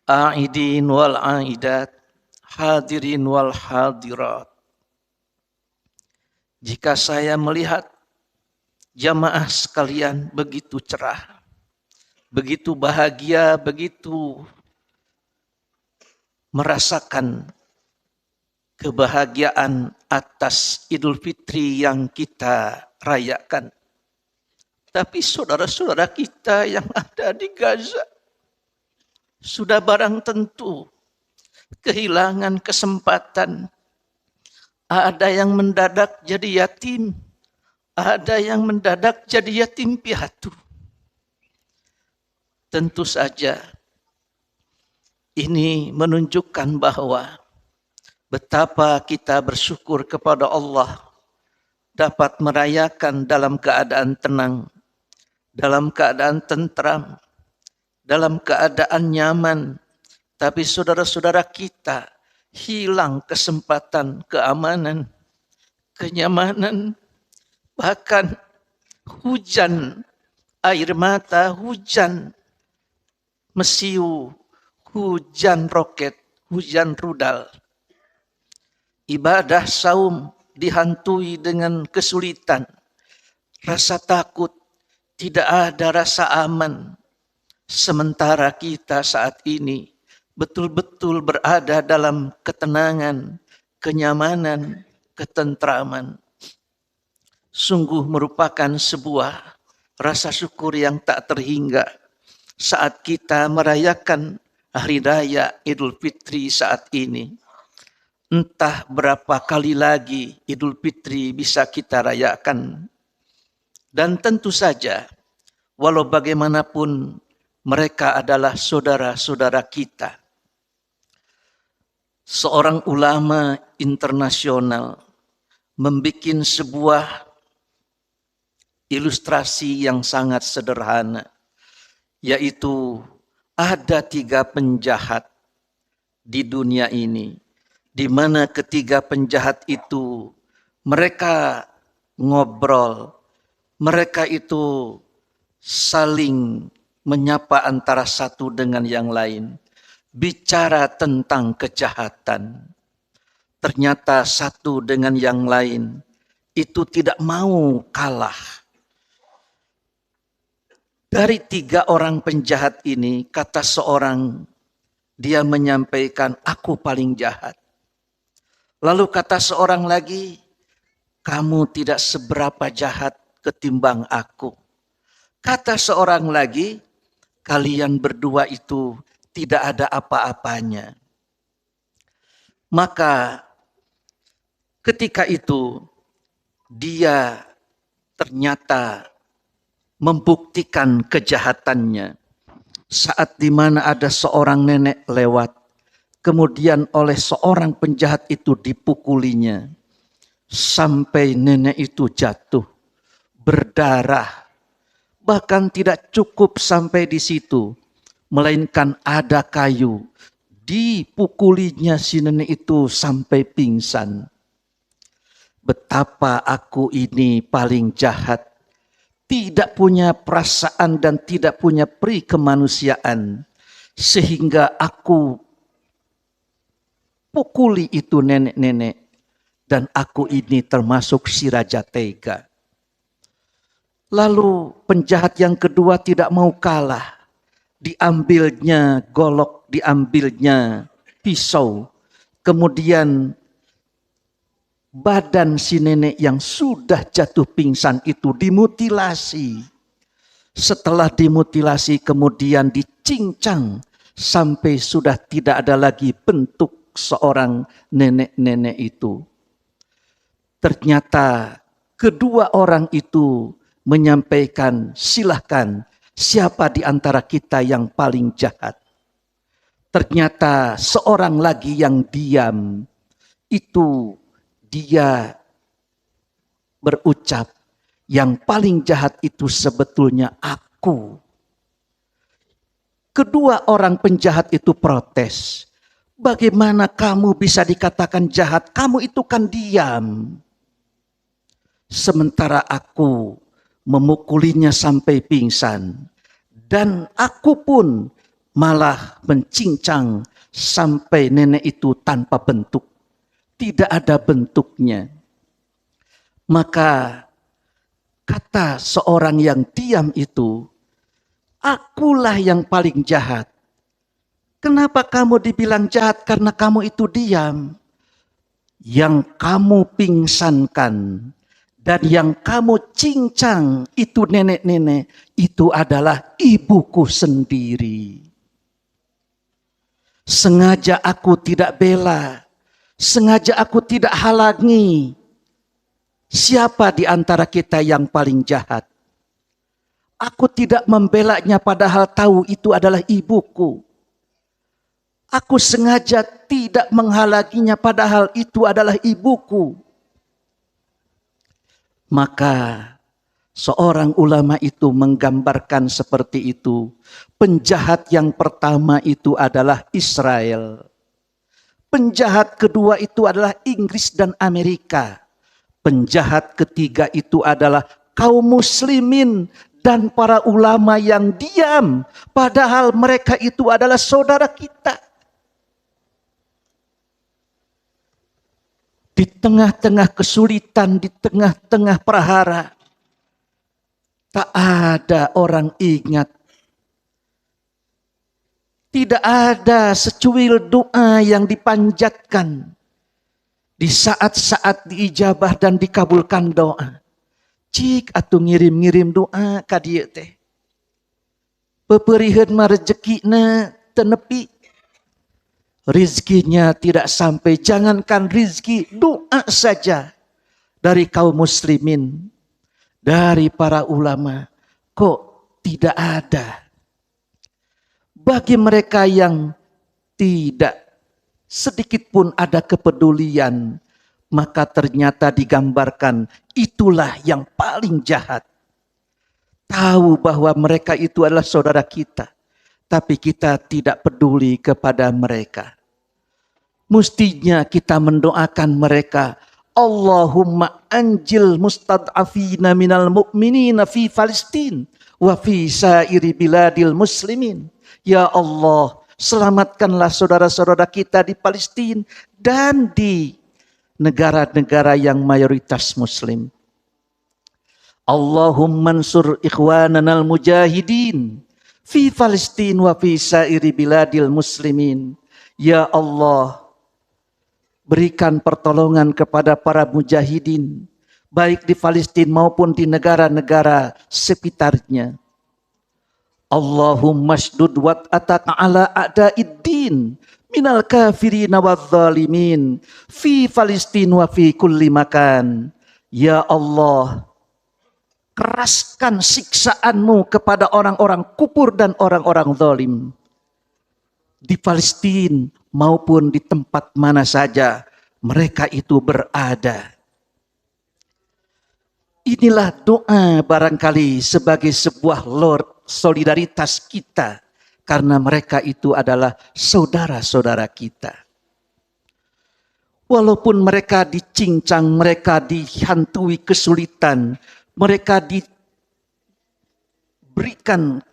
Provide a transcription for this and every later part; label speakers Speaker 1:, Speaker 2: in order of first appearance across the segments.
Speaker 1: A'idin wal a'idat, hadirin wal hadirat. Jika saya melihat jamaah sekalian begitu cerah, begitu bahagia, begitu merasakan kebahagiaan atas Idul Fitri yang kita rayakan. Tapi saudara-saudara kita yang ada di Gaza sudah barang tentu kehilangan kesempatan. Ada yang mendadak jadi yatim, ada yang mendadak jadi yatim piatu. Tentu saja ini menunjukkan bahwa betapa kita bersyukur kepada Allah dapat merayakan dalam keadaan tenang, dalam keadaan tentram, dalam keadaan nyaman. Tapi saudara-saudara kita hilang kesempatan, keamanan, kenyamanan, bahkan hujan air mata, hujan mesiu, hujan roket, hujan rudal. Ibadah saum dihantui dengan kesulitan, rasa takut, tidak ada rasa aman. Sementara kita saat ini betul-betul berada dalam ketenangan, kenyamanan, ketentraman. Sungguh merupakan sebuah rasa syukur yang tak terhingga saat kita merayakan Hari Raya Idul Fitri saat ini. Entah berapa kali lagi Idul Fitri bisa kita rayakan. Dan tentu saja, walau bagaimanapun mereka adalah saudara-saudara kita. Seorang ulama internasional membuat sebuah ilustrasi yang sangat sederhana, yaitu ada 3 penjahat di dunia ini, di mana ketiga penjahat itu mereka ngobrol, mereka itu saling menyapa antara satu dengan yang lain, bicara tentang kejahatan. Ternyata satu dengan yang lain itu tidak mau kalah. Dari 3 orang penjahat ini, kata seorang, dia menyampaikan, aku paling jahat. Lalu kata seorang lagi, kamu tidak seberapa jahat ketimbang aku. Kata seorang lagi, kalian berdua itu tidak ada apa-apanya. Maka ketika itu dia ternyata membuktikan kejahatannya. Saat di mana ada seorang nenek lewat, kemudian oleh seorang penjahat itu dipukulinya, sampai nenek itu jatuh, berdarah. Bahkan tidak cukup sampai di situ, melainkan ada kayu, dipukulinya si nenek itu sampai pingsan. Betapa aku ini paling jahat, tidak punya perasaan dan tidak punya peri kemanusiaan, sehingga aku pukuli itu nenek-nenek, dan aku ini termasuk si raja tega. Lalu penjahat yang kedua tidak mau kalah, diambilnya golok, diambilnya pisau, kemudian badan si nenek yang sudah jatuh pingsan itu dimutilasi. Setelah dimutilasi kemudian dicincang sampai sudah tidak ada lagi bentuk seorang nenek-nenek itu. Ternyata kedua orang itu menyampaikan, silahkan, siapa di antara kita yang paling jahat? Ternyata seorang lagi yang diam itu dia berucap, yang paling jahat itu sebetulnya aku. Kedua orang penjahat itu protes. Bagaimana kamu bisa dikatakan jahat? Kamu itu kan diam. Sementara aku memukulinya sampai pingsan. Dan aku pun malah mencincang sampai nenek itu tanpa bentuk. Tidak ada bentuknya. Maka kata seorang yang diam itu, akulah yang paling jahat. Kenapa kamu dibilang jahat? Karena kamu itu diam. Yang kamu pingsankan dan yang kamu cincang itu nenek-nenek, itu adalah ibuku sendiri. Sengaja aku tidak bela, sengaja aku tidak halangi. Siapa di antara kita yang paling jahat? Aku tidak membelanya padahal tahu itu adalah ibuku. Aku sengaja tidak menghalanginya padahal itu adalah ibuku. Maka seorang ulama itu menggambarkan seperti itu. Penjahat yang pertama itu adalah Israel. Penjahat kedua itu adalah Inggris dan Amerika. Penjahat ketiga itu adalah kaum muslimin dan para ulama yang diam. Padahal mereka itu adalah saudara kita. Di tengah-tengah kesulitan, di tengah-tengah prahara, tak ada orang ingat. Tidak ada secuil doa yang dipanjatkan di saat-saat diijabah dan dikabulkan doa. Cik atuh ngirim-ngirim doa ka dieu teh. Peperiheun mah rezekina teu nepi. Rizkinya tidak sampai, jangankan rizki, doa saja dari kaum muslimin, dari para ulama, kok tidak ada. Bagi mereka yang tidak sedikit pun ada kepedulian, maka ternyata digambarkan itulah yang paling jahat. Tahu bahwa mereka itu adalah saudara kita, tapi kita tidak peduli kepada mereka. Mestinya kita mendoakan mereka. Allahumma anjil mustad'afina minal mu'minina fi Palestin wa fi sairi biladil muslimin. Ya Allah, selamatkanlah saudara-saudara kita di Palestina dan di negara-negara yang mayoritas muslim. Allahumma ansur ikhwananal mujahidin fi Palestin wa fi sairi biladil muslimin. Ya Allah, berikan pertolongan kepada para mujahidin, baik di Palestina maupun di negara-negara sekitarnya. Allahumma shdud wat'ataka ala a'daiddin minal kafirina wadh-dhalimin fi Palestina wa fi kulli makan. Ya Allah, keraskan siksaanmu kepada orang-orang kufur dan orang-orang zalim di Palestina maupun di tempat mana saja mereka itu berada. Inilah doa barangkali sebagai sebuah solidaritas kita, karena mereka itu adalah saudara-saudara kita. Walaupun mereka dicincang, mereka dihantui kesulitan, mereka diberikan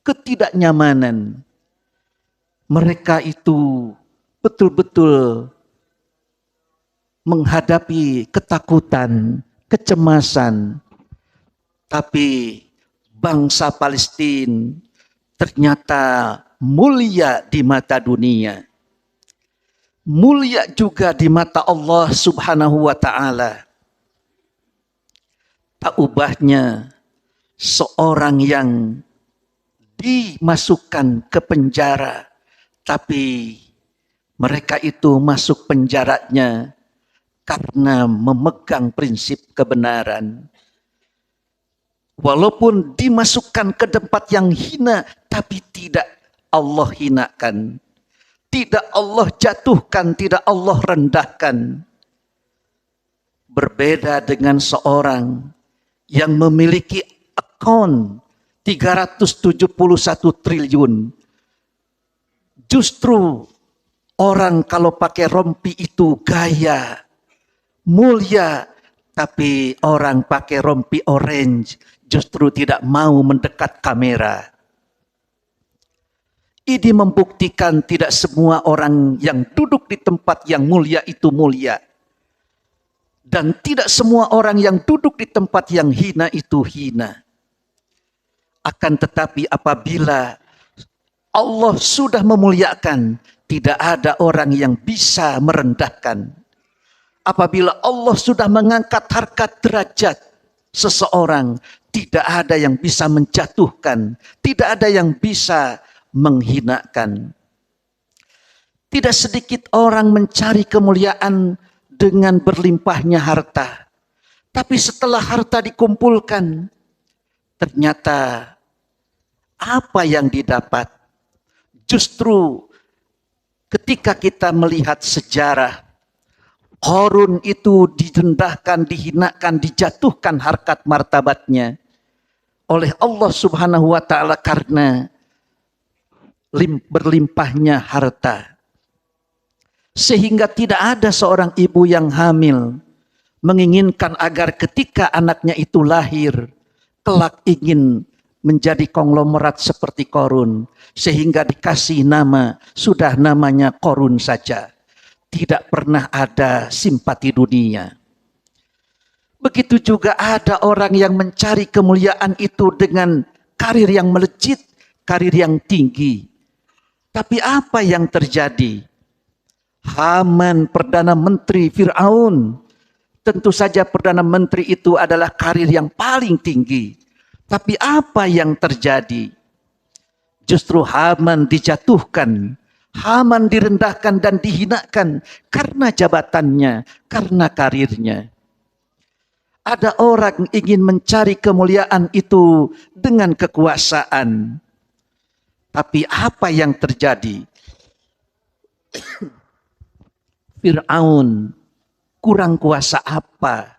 Speaker 1: ketidaknyamanan, mereka itu betul-betul menghadapi ketakutan, kecemasan. Tapi bangsa Palestina ternyata mulia di mata dunia. Mulia juga di mata Allah Subhanahu wa ta'ala. Tak ubahnya seorang yang dimasukkan ke penjara, tapi mereka itu masuk penjaranya karena memegang prinsip kebenaran. Walaupun dimasukkan ke tempat yang hina, tapi tidak Allah hinakan. Tidak Allah jatuhkan, tidak Allah rendahkan. Berbeda dengan seorang yang memiliki akun 371 triliun. Justru orang kalau pakai rompi itu gaya, mulia, tapi orang pakai rompi orange justru tidak mau mendekat kamera. Ini membuktikan tidak semua orang yang duduk di tempat yang mulia itu mulia. Dan tidak semua orang yang duduk di tempat yang hina itu hina. Akan tetapi apabila Allah sudah memuliakan, tidak ada orang yang bisa merendahkan. Apabila Allah sudah mengangkat harkat derajat seseorang, tidak ada yang bisa menjatuhkan, tidak ada yang bisa menghinakan. Tidak sedikit orang mencari kemuliaan dengan berlimpahnya harta. Tapi setelah harta dikumpulkan, ternyata apa yang didapat? Justru ketika kita melihat sejarah, Qarun itu direndahkan, dihinakan, dijatuhkan harkat martabatnya oleh Allah Subhanahu wa taala karena berlimpahnya harta. Sehingga tidak ada seorang ibu yang hamil menginginkan agar ketika anaknya itu lahir, kelak ingin menjadi konglomerat seperti Qarun. Sehingga dikasih nama, sudah namanya Qarun saja. Tidak pernah ada simpati dunia. Begitu juga ada orang yang mencari kemuliaan itu dengan karir yang melejit, karir yang tinggi. Tapi apa yang terjadi? Haman, Perdana Menteri Fir'aun. Tentu saja Perdana Menteri itu adalah karir yang paling tinggi. Tapi apa yang terjadi? Justru Haman dijatuhkan. Haman direndahkan dan dihinakan karena jabatannya, karena karirnya. Ada orang ingin mencari kemuliaan itu dengan kekuasaan. Tapi apa yang terjadi? Fir'aun kurang kuasa apa?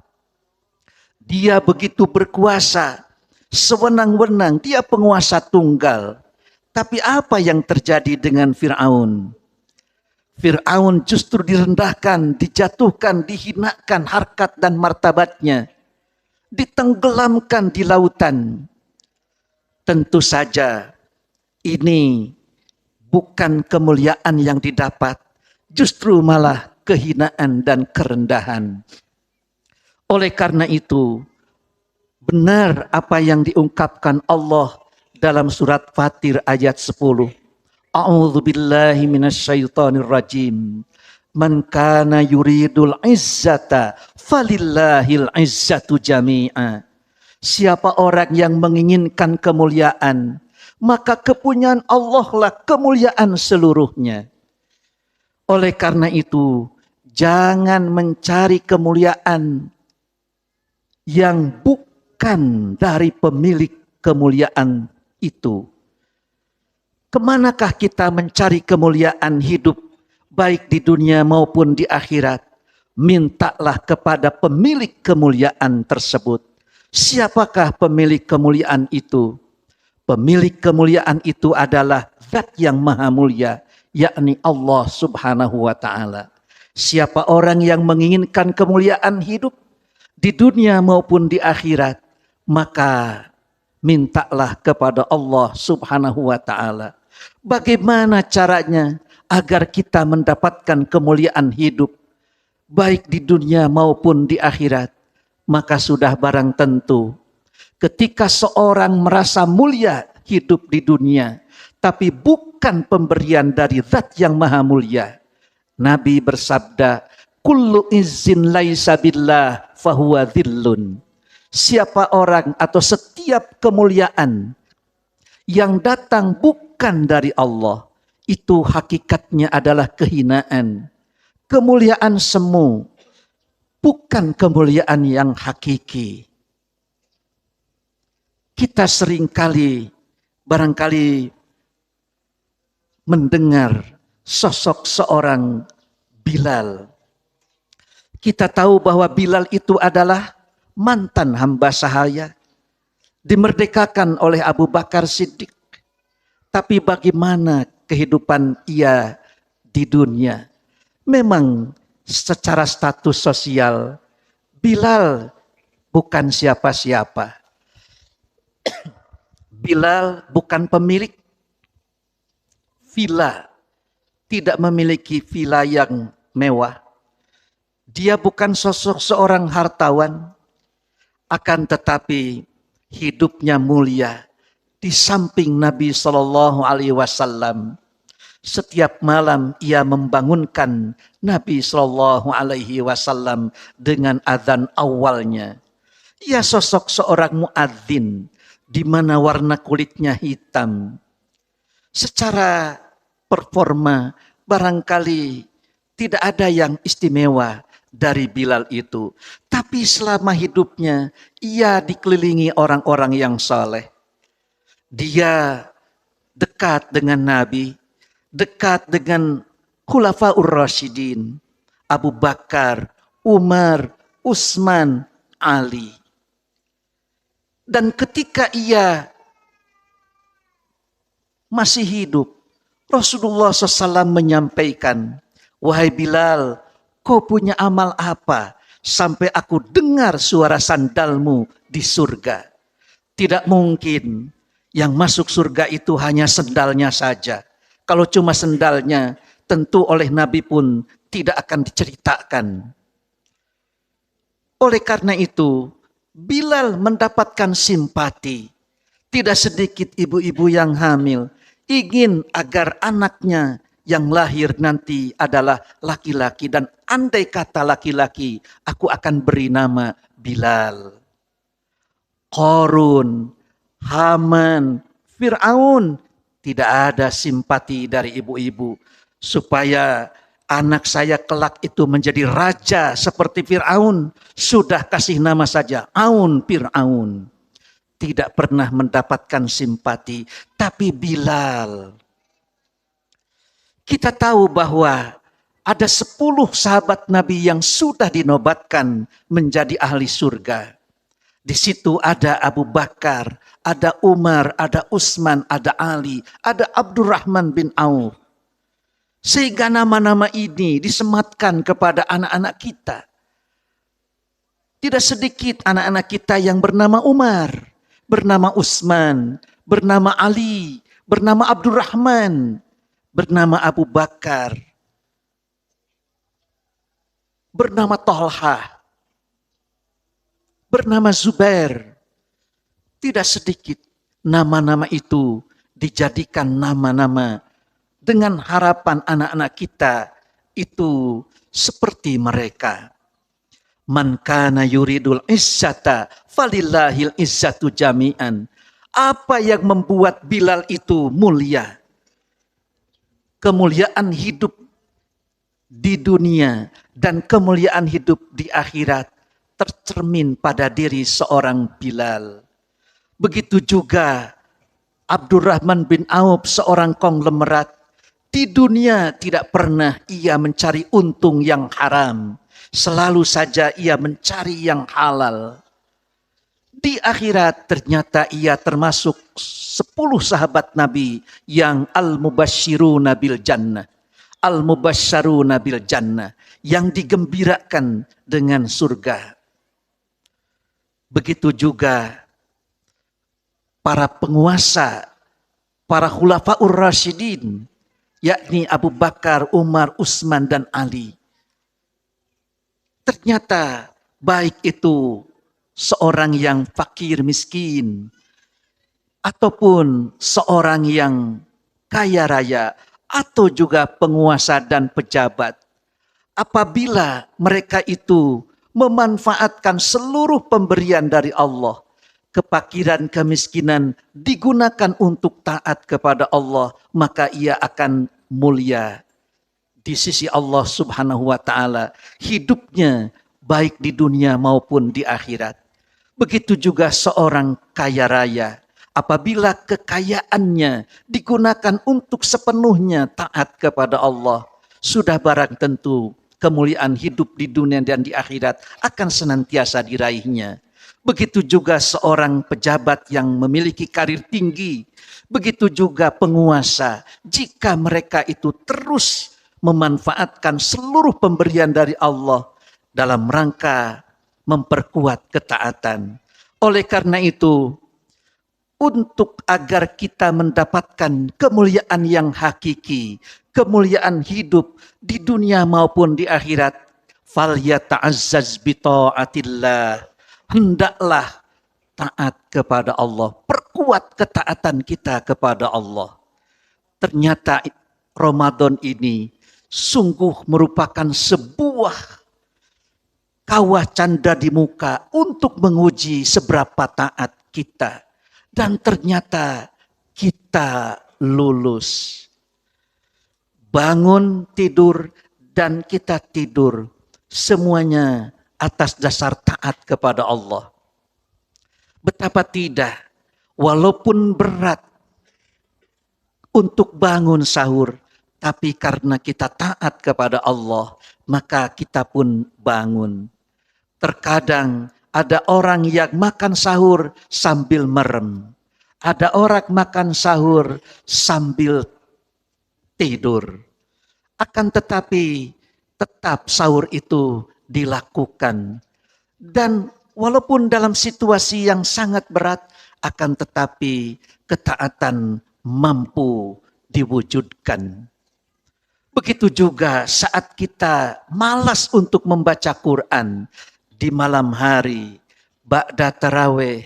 Speaker 1: Dia begitu berkuasa, sewenang-wenang, dia penguasa tunggal. Tapi apa yang terjadi dengan Fir'aun? Fir'aun justru direndahkan, dijatuhkan, dihinakan harkat dan martabatnya. Ditenggelamkan di lautan. Tentu saja ini bukan kemuliaan yang didapat, justru malah kehinaan dan kerendahan. Oleh karena itu, benar apa yang diungkapkan Allah dalam surat Fatir ayat 10. A'udzu billahi minasyaitonir rajim. Man kana yuridul izzata falillahil izzatu jami'a. Siapa orang yang menginginkan kemuliaan, maka kepunyaan Allah lah kemuliaan seluruhnya. Oleh karena itu, jangan mencari kemuliaan yang bukan dari pemilik kemuliaan itu. Kemanakah kita mencari kemuliaan hidup, baik di dunia maupun di akhirat? Mintalah kepada pemilik kemuliaan tersebut. Siapakah pemilik kemuliaan itu? Pemilik kemuliaan itu adalah Zat yang Maha Mulia, yakni Allah Subhanahu wa ta'ala. Siapa orang yang menginginkan kemuliaan hidup di dunia maupun di akhirat, maka mintalah kepada Allah Subhanahu wa ta'ala. Bagaimana caranya agar kita mendapatkan kemuliaan hidup baik di dunia maupun di akhirat? Maka sudah barang tentu ketika seorang merasa mulia hidup di dunia, tapi bukan pemberian dari Zat yang Maha Mulia. Nabi bersabda, kullu izzin laisa billah fahuwa dhillun. Siapa orang atau setiap kemuliaan yang datang bukan dari Allah, itu hakikatnya adalah kehinaan. Kemuliaan semu, bukan kemuliaan yang hakiki. Kita seringkali barangkali mendengar sosok seorang Bilal. Kita tahu bahwa Bilal itu adalah mantan hamba sahaya, dimerdekakan oleh Abu Bakar Siddiq. Tapi bagaimana kehidupan ia di dunia? Memang secara status sosial, Bilal bukan siapa-siapa. Bilal bukan pemilik villa, tidak memiliki villa yang mewah. Dia bukan sosok seorang hartawan, akan tetapi hidupnya mulia di samping Nabi Shallallahu Alaihi Wasallam. Setiap malam ia membangunkan Nabi Shallallahu Alaihi Wasallam dengan adzan awalnya. Ia sosok seorang muadzin di mana warna kulitnya hitam. Secara performa barangkali tidak ada yang istimewa dari Bilal itu. Tapi selama hidupnya ia dikelilingi orang-orang yang saleh. Dia dekat dengan Nabi, dekat dengan Khulafaur Rasyidin, Abu Bakar, Umar, Utsman, Ali. Dan ketika ia masih hidup, Rasulullah SAW menyampaikan, "Wahai Bilal, kau punya amal apa sampai aku dengar suara sandalmu di surga?" Tidak mungkin yang masuk surga itu hanya sendalnya saja. Kalau cuma sendalnya, tentu oleh Nabi pun tidak akan diceritakan. Oleh karena itu, Bilal mendapatkan simpati. Tidak sedikit ibu-ibu yang hamil ingin agar anaknya yang lahir nanti adalah laki-laki. Dan andai kata laki-laki, aku akan beri nama Bilal. Qarun, Haman, Fir'aun, tidak ada simpati dari ibu-ibu supaya anak saya kelak itu menjadi raja seperti Fir'aun. Sudah kasih nama saja, Aun Fir'aun. Tidak pernah mendapatkan simpati. Tapi Bilal, kita tahu bahwa ada 10 sahabat Nabi yang sudah dinobatkan menjadi ahli surga. Di situ ada Abu Bakar, ada Umar, ada Utsman, ada Ali, ada Abdurrahman bin Auf. Sehingga nama-nama ini disematkan kepada anak-anak kita. Tidak sedikit anak-anak kita yang bernama Umar, bernama Utsman, bernama Ali, bernama Abdurrahman, bernama Abu Bakar, bernama Thalhah, bernama Zubair. Tidak sedikit nama-nama itu dijadikan nama-nama dengan harapan anak-anak kita itu seperti mereka. Man kana yuridul izzata falillahil izzatu jami'an. Apa yang membuat Bilal itu mulia? Kemuliaan hidup di dunia dan kemuliaan hidup di akhirat tercermin pada diri seorang Bilal. Begitu juga Abdurrahman bin Auf, seorang konglomerat. Di dunia tidak pernah ia mencari untung yang haram. Selalu saja ia mencari yang halal. Di akhirat ternyata ia termasuk 10 sahabat Nabi yang al-mubasyiruna bil jannah. Al-mubasyiruna bil jannah. Yang digembirakan dengan surga. Begitu juga para penguasa, para khulafaur rasyidin, yakni Abu Bakar, Umar, Utsman, dan Ali. Ternyata baik itu seorang yang fakir miskin, ataupun seorang yang kaya raya, atau juga penguasa dan pejabat. Apabila mereka itu memanfaatkan seluruh pemberian dari Allah, kefakiran, kemiskinan digunakan untuk taat kepada Allah, maka ia akan mulia di sisi Allah Subhanahu wa taala, hidupnya baik di dunia maupun di akhirat. Begitu juga seorang kaya raya, apabila kekayaannya digunakan untuk sepenuhnya taat kepada Allah, sudah barang tentu kemuliaan hidup di dunia dan di akhirat akan senantiasa diraihnya. Begitu juga seorang pejabat yang memiliki karir tinggi, begitu juga penguasa, jika mereka itu terus memanfaatkan seluruh pemberian dari Allah dalam rangka memperkuat ketaatan. Oleh karena itu, untuk agar kita mendapatkan kemuliaan yang hakiki, kemuliaan hidup di dunia maupun di akhirat. Falyata'azzaz bi ta'atillah. Hendaklah taat kepada Allah, perkuat ketaatan kita kepada Allah. Ternyata Ramadan ini sungguh merupakan sebuah kawah canda di muka untuk menguji seberapa taat kita. Dan ternyata kita lulus. Bangun, tidur, dan kita tidur. Semuanya atas dasar taat kepada Allah. Betapa tidak, walaupun berat untuk bangun sahur, tapi karena kita taat kepada Allah, maka kita pun bangun. Terkadang ada orang yang makan sahur sambil merem. Ada orang makan sahur sambil tidur. Akan tetapi tetap sahur itu dilakukan. Dan walaupun dalam situasi yang sangat berat, akan tetapi ketaatan mampu diwujudkan. Begitu juga saat kita malas untuk membaca Quran di malam hari, ba'da tarawih.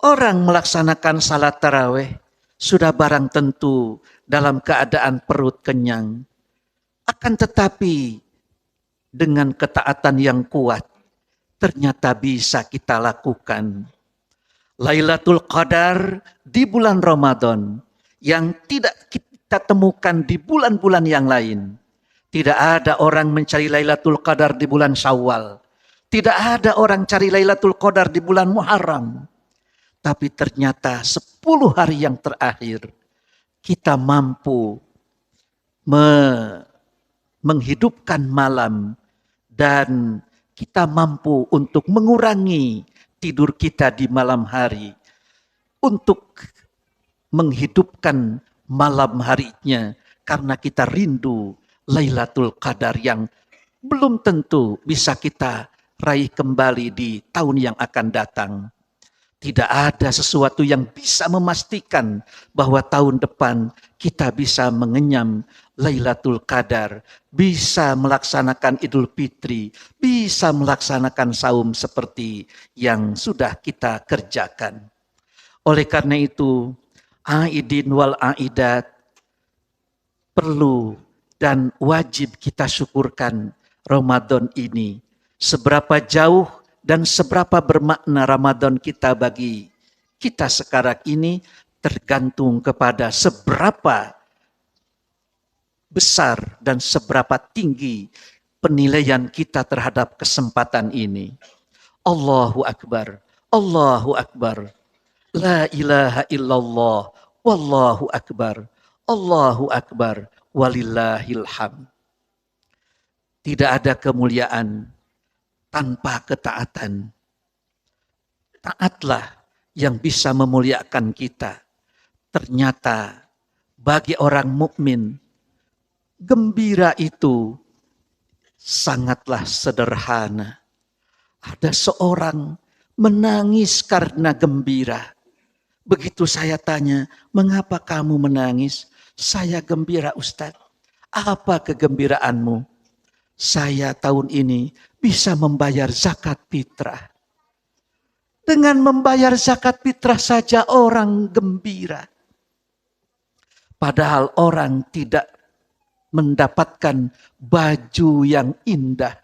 Speaker 1: Orang melaksanakan salat tarawih sudah barang tentu dalam keadaan perut kenyang. Akan tetapi dengan ketaatan yang kuat, ternyata bisa kita lakukan. Lailatul Qadar di bulan Ramadan yang tidak kita temukan di bulan-bulan yang lain. Tidak ada orang mencari Lailatul Qadar di bulan Syawal. Tidak ada orang cari Lailatul Qadar di bulan Muharram. Tapi ternyata 10 hari yang terakhir kita mampu menghidupkan malam dan kita mampu untuk mengurangi tidur kita di malam hari untuk menghidupkan malam harinya karena kita rindu Lailatul Qadar yang belum tentu bisa kita raih kembali di tahun yang akan datang. Tidak ada sesuatu yang bisa memastikan bahwa tahun depan kita bisa mengenyam Lailatul Qadar, bisa melaksanakan Idul Fitri, bisa melaksanakan saum seperti yang sudah kita kerjakan. Oleh karena itu, aidin wal aidat perlu dan wajib kita syukurkan Ramadan ini. Seberapa jauh dan seberapa bermakna Ramadan kita bagi kita sekarang ini tergantung kepada seberapa besar dan seberapa tinggi penilaian kita terhadap kesempatan ini. Allahu Akbar, Allahu Akbar, la ilaha illallah, wallahu akbar, Allahu Akbar, walillahil hamd. Tidak ada kemuliaan tanpa ketaatan. Taatlah yang bisa memuliakan kita. Ternyata bagi orang mukmin, gembira itu sangatlah sederhana. Ada seorang menangis karena gembira. Begitu saya tanya, mengapa kamu menangis? Saya gembira, Ustadz. Apa kegembiraanmu? Saya tahun ini bisa membayar zakat fitrah. Dengan membayar zakat fitrah saja orang gembira. Padahal orang tidak mendapatkan baju yang indah,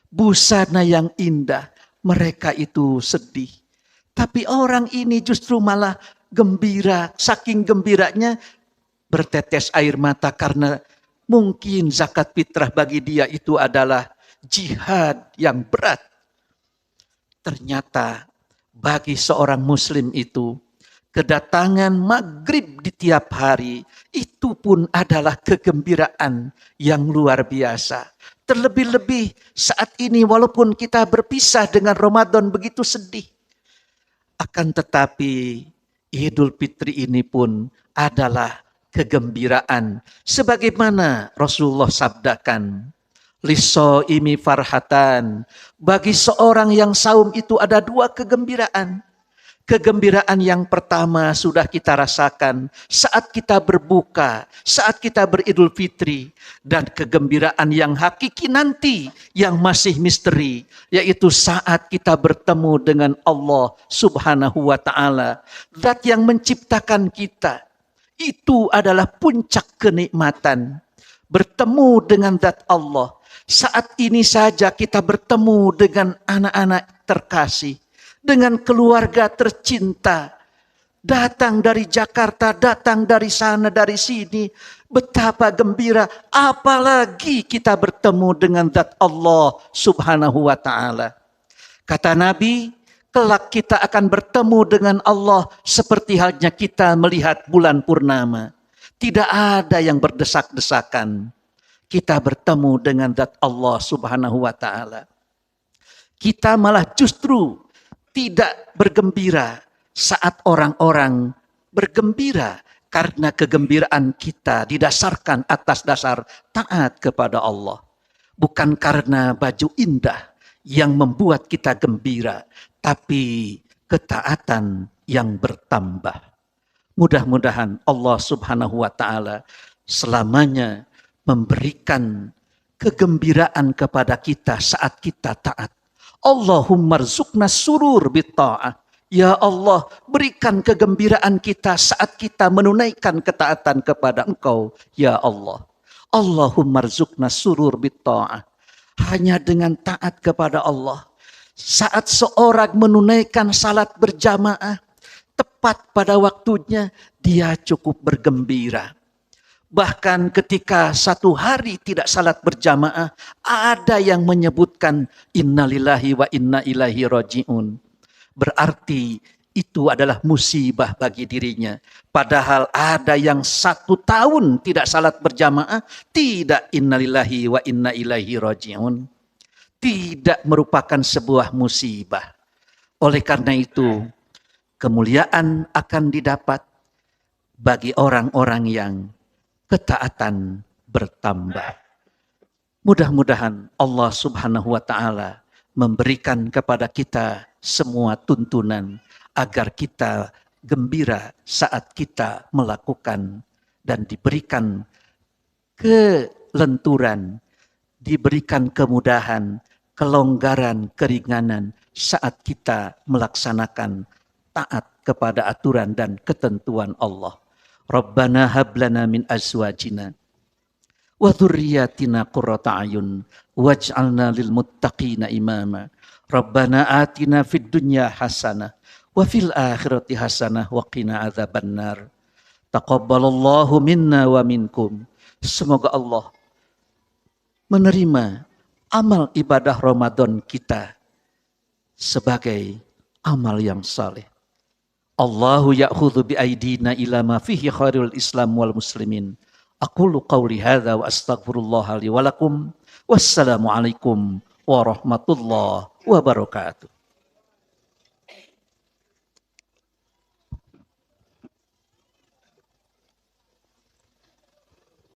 Speaker 1: busana yang indah, mereka itu sedih. Tapi orang ini justru malah gembira, saking gembiranya bertetes air mata karena mungkin zakat fitrah bagi dia itu adalah jihad yang berat. Ternyata bagi seorang muslim itu, kedatangan maghrib di tiap hari itu pun adalah kegembiraan yang luar biasa. Terlebih-lebih saat ini walaupun kita berpisah dengan Ramadan begitu sedih. Akan tetapi Idul Fitri ini pun adalah kegembiraan. Sebagaimana Rasulullah sabdakan, Lisoimi farhatan. Bagi seorang yang saum itu ada dua kegembiraan. Kegembiraan yang pertama sudah kita rasakan saat kita berbuka, saat kita beridul fitri. Dan kegembiraan yang hakiki nanti, yang masih misteri, yaitu saat kita bertemu dengan Allah Subhanahu wa ta'ala. Zat yang menciptakan kita. Itu adalah puncak kenikmatan. Bertemu dengan zat Allah. Saat ini saja kita bertemu dengan anak-anak terkasih. Dengan keluarga tercinta, datang dari Jakarta, datang dari sana, dari sini, betapa gembira, apalagi kita bertemu dengan zat Allah Subhanahu wa ta'ala. Kata Nabi, kelak kita akan bertemu dengan Allah seperti halnya kita melihat bulan purnama. Tidak ada yang berdesak-desakan. Kita bertemu dengan zat Allah Subhanahu wa ta'ala. Kita malah justru tidak bergembira saat orang-orang bergembira karena kegembiraan kita didasarkan atas dasar taat kepada Allah. Bukan karena baju indah yang membuat kita gembira, tapi ketaatan yang bertambah. Mudah-mudahan Allah Subhanahu wa ta'ala selamanya memberikan kegembiraan kepada kita saat kita taat. Allahumma rzuqna surur bitta'ah. Ya Allah, berikan kegembiraan kita saat kita menunaikan ketaatan kepada Engkau. Ya Allah. Allahumma rzuqna surur bitta'ah. Hanya dengan taat kepada Allah. Saat seorang menunaikan salat berjamaah, tepat pada waktunya, dia cukup bergembira. Bahkan ketika satu hari tidak salat berjamaah, ada yang menyebutkan innalillahi wa inna ilaihi raji'un. Berarti itu adalah musibah bagi dirinya. Padahal ada yang 1 tahun tidak salat berjamaah, tidak innalillahi wa inna ilaihi raji'un. Tidak merupakan sebuah musibah. Oleh karena itu, kemuliaan akan didapat bagi orang-orang yang ketaatan bertambah. Mudah-mudahan Allah Subhanahu wa ta'ala memberikan kepada kita semua tuntunan agar kita gembira saat kita melakukan dan diberikan kelenturan, diberikan kemudahan, kelonggaran, keringanan saat kita melaksanakan taat kepada aturan dan ketentuan Allah. Rabbana hablana min azwajina wa dzurriyyatina qurrata a'yun waj'alna lil muttaqina imama. Rabbana atina fid dunya hasanah wa fil akhirati hasanah wa qina adzabannar. Taqabbalallahu minna wa minkum. Semoga Allah menerima amal ibadah Ramadan kita sebagai amal yang saleh. Allahu ya'khudhu bi'aidina ila ma fihi khairul Islam wal muslimin. Aqulu qawli hadza wa astaghfirullah li wa lakum. Wassalamu alaikum warahmatullahi wabarakatuh.